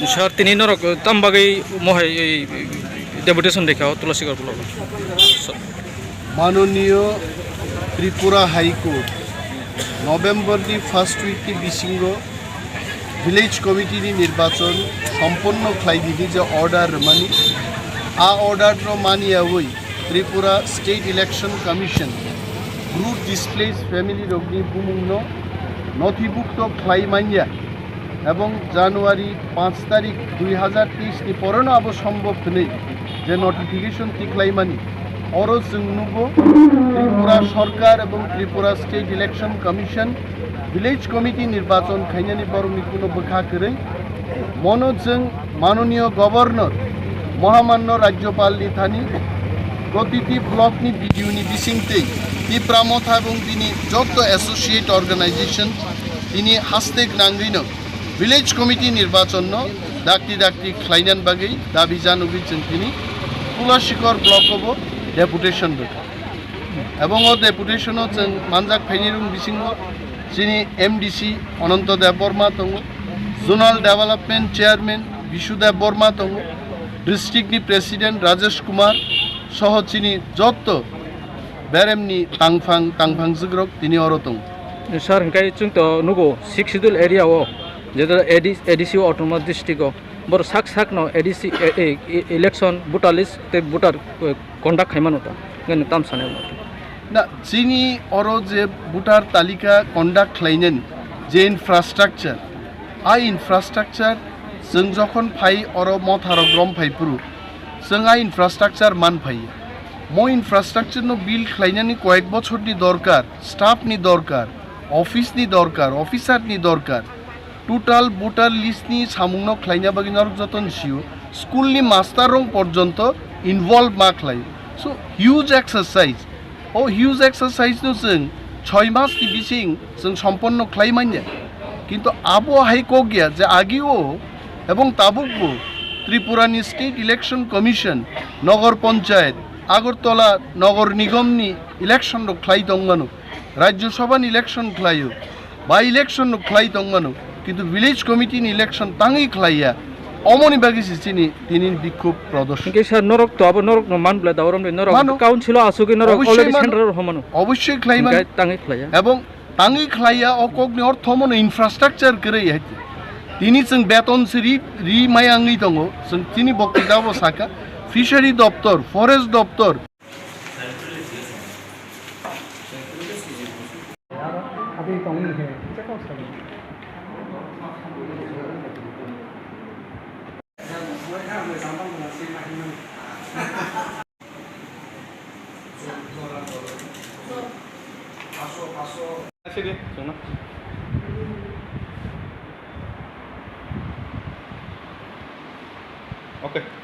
Sir, tini norok tambagai mohai deputation dekha tulasi kar pulo. মাননীয় Tripura high court নভেম্বরনি first উইকনি বিসিঙ্গ village কমিটিনি নির্বাচন সম্পন্ন খাইদিনি যে order মানি আ order মানিয়া ওই Tripura state election commission group displace family রগ্নি বুমুংন নথিভুক্ত খাই মানিয়া এবং জানুয়ারি 5 তারিখ 2023 নি পরনো আব সম্ভব নেই যে নোটিফিকেশন টিকলাই মানি অরো जोंनुबो ত্রিপুরা সরকার এবং Tripura state election commission village committee নির্বাচন খাইনানি বরংনি কোনো বখা করে মনোজों মাননীয় গভর্নর মহামান্য রাজ্যপালনি থানি প্রতিটি ব্লকনি ভিডিওনি বিসিংতেই তীব্রামথা এবং তিনি যত অ্যাসোসিয়েট অর্গানাইজেশন তিনি হাস্তেক নাঙ্গিন ভিলেজ কমিটি নির্বাচন ডাক্তি খ্লাইনান বাগেই দাবি জানুবিছেন তিনি তুলাসিকর ব্লক হব ডেপুটেশন এবং ও ডেপুটেশন जों मानजाक फाइनिरुं बिसिंग जिनि एमडिसि अनंत देव बर्मा दङ जोनाल डेभेलपमेंट चेयरमैन विशुदेव बर्मा दङ डिस्ट्रिक्टनि प्रेसिडेंट राजेश कुमार सह जिनि जत बेरेमनि तांफां जोग्रक तिनि अर दङ Sir, kai chung to nugo 6 schedule area o যেটা এডিসি অটোনমাস ডিস্ট্রিক্ট বড় সাক ন এডিসি ইলেকশন ভোটার লিস্ট তে ভোটার কন্ডাক্ট খাইমানোটা কেন তাম সানে না যিনি অর যে ভোটার তালিকা কন্ডাক্ট খাইনেন যে ইনফ্রাস্ট্রাকচার আই ইনফ্রাস্ট্রাকচার जों যখন ফাই অর মথার গ্রম ফাইপুরু जों আই ইনফ্রাস্ট্রাকচার মান ফাই ম ইনফ্রাস্ট্রাকচার নো বিল খাইনানি কয়েক বছরনি দরকার স্টাফনি দরকার অফিসনি দরকার অফিসারনি দরকার টোটাল ভোটার লিস্টনি সামুং খ্লাইনা বাগিনার যতন সিও স্কুলনি মাস্টার রং পর্যন্ত ইনভলভ मा খ্লাই সো হিউজ এক্সারসাইজ ও হিউজ এক্সারসাইজ নো जों 6 মাসনি বিসিং जों সম্পন্ন খ্লাইমাইনা কিন্তু আবো হাইকোগিয়া যে আগিও এবং তাবুকবো ত্রিপুরানি স্টেট ইলেকশন কমিশন নগর পঞ্চায়েত আগরতলা নগর নিগমনি ইলেকশন খ্লাই দংমানো রাজ্যসভানি ইলেকশন খ্লাইও বা ইলেকশন খ্লাই দংমানো কিন্তু ভিলেজ কমিটি ইলেকশন তাঙ্গি খ্লাইয়া অমনি বাগিছি তিনি বিক্ষোভ প্রদর্শন কে স্যার নরক তো আবার নরক মান বলে দাওরম নরক কাউন্সিল আসুকি নরক অলরেডি সেন্টার হমানো অবশ্যই খ্লাইমা তাঙ্গি খ্লাইয়া এবং তাঙ্গি খ্লাইয়া অকগনি অর্থ মনো ইনফ্রাস্ট্রাকচার করে হাইতি তিনি जों বেতন সিরি রি মায়াঙ্গি দङ जों তিনি বক্তৃতাবো সাকা ফিশারি দপ্তর ফরেস্ট দপ্তর अभी कमी है क्या कौन सा Okay.